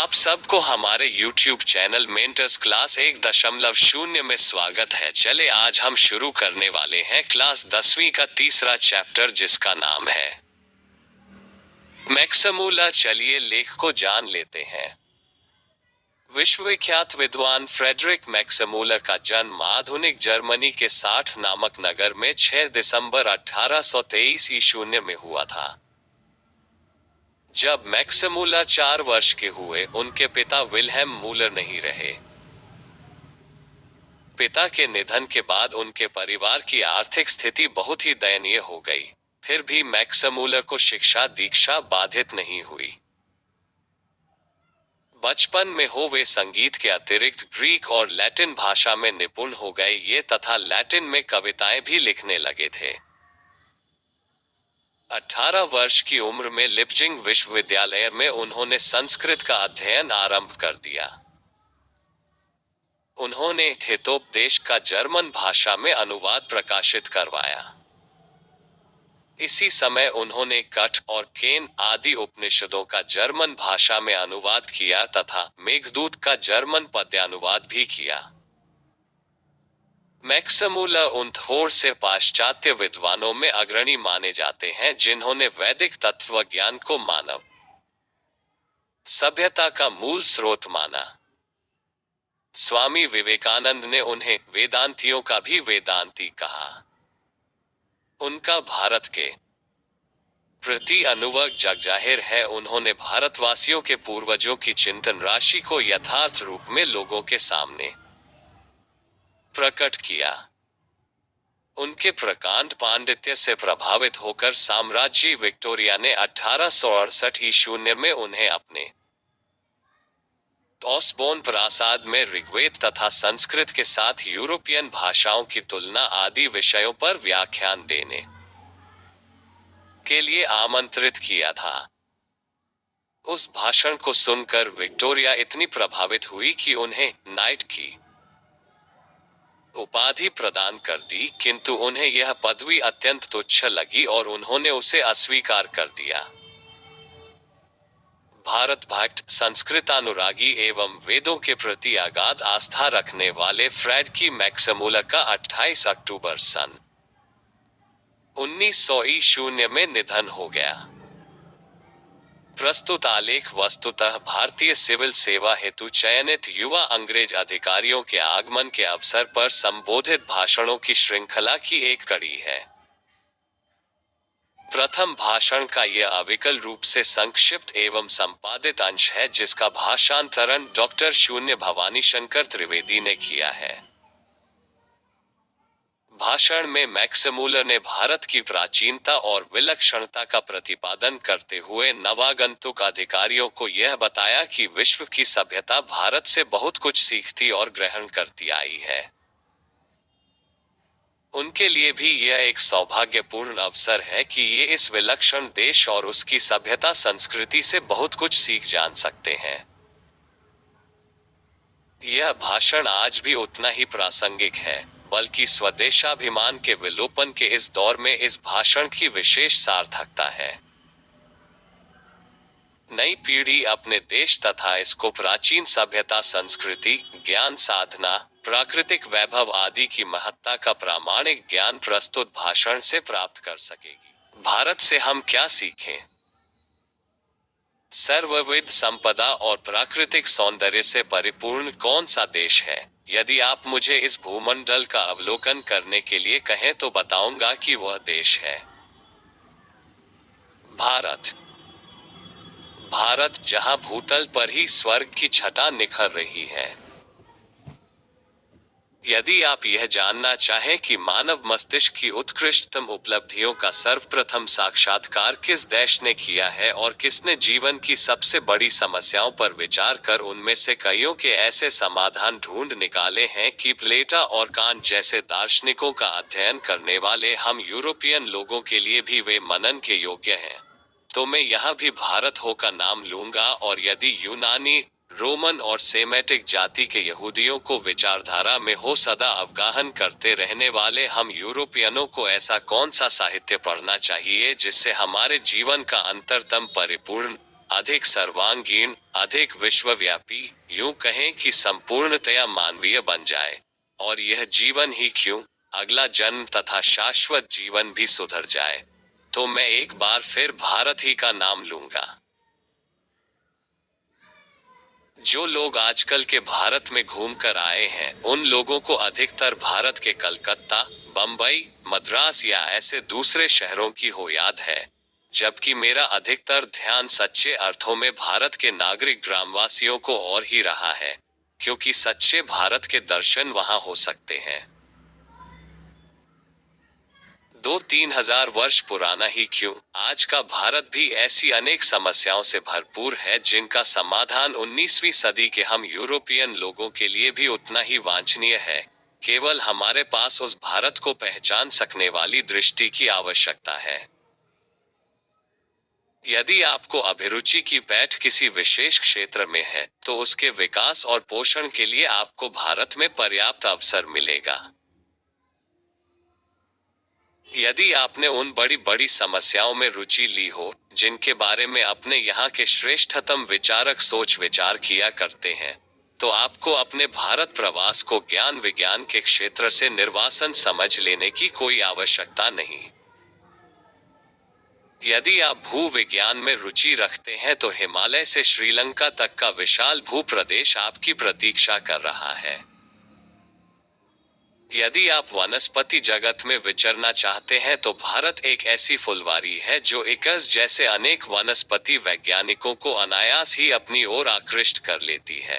आप सबको हमारे YouTube चैनल मेंटर्स क्लास 1.0 में स्वागत है। चले आज हम शुरू करने वाले हैं क्लास 10वीं का तीसरा चैप्टर जिसका नाम है मैक्समूला। चलिए लेख को जान लेते हैं। विश्वविख्यात विद्वान फ्रेडरिक मैक्समूलर का जन्म आधुनिक जर्मनी के 60 नामक नगर में 6 दिसंबर 1823 ईशून्य में हुआ था। जब मैक्समूलर 4 वर्ष के हुए, उनके पिता विल्हेम मूलर नहीं रहे। पिता के निधन के बाद उनके परिवार की आर्थिक स्थिति बहुत ही दयनीय हो गई। फिर भी मैक्समूलर को शिक्षा दीक्षा बाधित नहीं हुई। बचपन में वे संगीत के अतिरिक्त ग्रीक और लैटिन भाषा में निपुण हो गए ये तथा लैटिन में कविताएं भी लिखने लगे थे। 18 वर्ष की उम्र में लिप्जिंग विश्वविद्यालय में उन्होंने संस्कृत का अध्ययन आरंभ कर दिया। उन्होंने हितोपदेश का जर्मन भाषा में अनुवाद प्रकाशित करवाया। इसी समय उन्होंने कठ और केन आदि उपनिषदों का जर्मन भाषा में अनुवाद किया तथा मेघदूत का जर्मन पद्यानुवाद भी किया। मैक्समूलर उन थोड़ से पाश्चात्य विद्वानों में अग्रणी माने जाते हैं जिन्होंने वैदिक तत्वज्ञान को मानव सभ्यता का मूल स्रोत माना। स्वामी विवेकानंद ने उन्हें वेदांतियों का भी वेदांती कहा। उनका भारत के प्रति अनुरग जगजाहिर है। उन्होंने भारतवासियों के पूर्वजों की चिंतन राशि को यथार्थ रूप में लोगों के सामने प्रकट किया। उनके प्रकांड पांडित्य से प्रभावित होकर साम्राज्य विक्टोरिया ने 1868 ईशून्य में उन्हें अपने ऑसबोर्न प्रासाद में ऋग्वेद तथा संस्कृत के साथ यूरोपियन भाषाओं की तुलना आदि विषयों पर व्याख्यान देने के लिए आमंत्रित किया था। उस भाषण को सुनकर विक्टोरिया इतनी प्रभावित हुई कि उन्हें नाइट की उपाधि प्रदान कर दी, किंतु उन्हें यह पदवी अत्यंत तुच्छ लगी और उन्होंने उसे अस्वीकार कर दिया। भारत भक्त, संस्कृतानुरागी एवं वेदों के प्रति अगाध आस्था रखने वाले फ्रेडरिक मैक्समूलर का 28 अक्टूबर सन 1900 ईशून्य में निधन हो गया। प्रस्तुत आलेख वस्तुतः भारतीय सिविल सेवा हेतु चयनित युवा अंग्रेज अधिकारियों के आगमन के अवसर पर संबोधित भाषणों की श्रृंखला की एक कड़ी है। प्रथम भाषण का यह अविकल रूप से संक्षिप्त एवं संपादित अंश है जिसका भाषांतरण डॉक्टर शून्य भवानी शंकर त्रिवेदी ने किया है। भाषण में मैक्समूलर ने भारत की प्राचीनता और विलक्षणता का प्रतिपादन करते हुए नवागंतुक अधिकारियों को यह बताया कि विश्व की सभ्यता भारत से बहुत कुछ सीखती और ग्रहण करती आई है। उनके लिए भी यह एक सौभाग्यपूर्ण अवसर है कि ये इस विलक्षण देश और उसकी सभ्यता संस्कृति से बहुत कुछ सीख जान सकते हैं। यह भाषण आज भी उतना ही प्रासंगिक है, बल्कि स्वदेशाभिमान के विलोपन के इस दौर में इस भाषण की विशेष सार्थकता है। नई पीढ़ी अपने देश तथा इसको प्राचीन सभ्यता, संस्कृति, ज्ञान साधना, प्राकृतिक वैभव आदि की महत्ता का प्रामाणिक ज्ञान प्रस्तुत भाषण से प्राप्त कर सकेगी। भारत से हम क्या सीखें? सर्वविध संपदा और प्राकृतिक सौंदर्य से परिपूर्ण कौन सा देश है? यदि आप मुझे इस भूमंडल का अवलोकन करने के लिए कहें तो बताऊंगा कि वह देश है भारत। भारत जहां भूतल पर ही स्वर्ग की छटा निखर रही है। यदि आप यह जानना चाहें कि मानव मस्तिष्क की उत्कृष्टतम उपलब्धियों का सर्वप्रथम साक्षात्कार किस देश ने किया है और किसने जीवन की सबसे बड़ी समस्याओं पर विचार कर उनमें से कईयों के ऐसे समाधान ढूंढ निकाले हैं कि प्लेटो और कांट जैसे दार्शनिकों का अध्ययन करने वाले हम यूरोपियन लोगों के लिए भी वे मनन के योग्य हैं, तो मैं यहाँ भी भारत हो का नाम लूंगा। और यदि यूनानी, रोमन और सेमेटिक जाति के यहूदियों को विचारधारा में हो सदा अवगाहन करते रहने वाले हम यूरोपियनों को ऐसा कौन सा साहित्य पढ़ना चाहिए जिससे हमारे जीवन का अंतरतम परिपूर्ण अधिक सर्वांगीण, अधिक विश्वव्यापी, यूं कहें कि संपूर्णतया मानवीय बन जाए। और यह जीवन ही क्यों, अगला जन्म तथा शाश्वत जीवन भी सुधर जाए, तो मैं एक बार फिर भारत ही का नाम लूंगा। जो लोग आजकल के भारत में घूम कर आए हैं, उन लोगों को अधिकतर भारत के कलकत्ता, बंबई, मद्रास या ऐसे दूसरे शहरों की हो याद है, जबकि मेरा अधिकतर ध्यान सच्चे अर्थों में भारत के नागरिक ग्रामवासियों को और ही रहा है, क्योंकि सच्चे भारत के दर्शन वहां हो सकते हैं। 2-3 हजार वर्ष पुराना ही क्यों, आज का भारत भी ऐसी अनेक समस्याओं से भरपूर है जिनका समाधान 19वीं सदी के हम यूरोपियन लोगों के लिए भी उतना ही वांछनीय है। केवल हमारे पास उस भारत को पहचान सकने वाली दृष्टि की आवश्यकता है। यदि आपको अभिरुचि की पैठ किसी विशेष क्षेत्र में है, तो उसके विकास और पोषण के लिए आपको भारत में पर्याप्त अवसर मिलेगा। यदि आपने उन बड़ी बड़ी समस्याओं में रुचि ली हो, जिनके बारे में अपने यहाँ के श्रेष्ठतम विचारक सोच विचार किया करते हैं, तो आपको अपने भारत प्रवास को ज्ञान विज्ञान के क्षेत्र से निर्वासन समझ लेने की कोई आवश्यकता नहीं। यदि आप भू विज्ञान में रुचि रखते हैं, तो हिमालय से श्रीलंका तक का विशाल भूप्रदेश आपकी प्रतीक्षा कर रहा है। यदि आप वनस्पति जगत में विचरना चाहते हैं, तो भारत एक ऐसी फुलवारी है जो एकज जैसे अनेक वनस्पति वैज्ञानिकों को अनायास ही अपनी ओर आकृष्ट कर लेती है।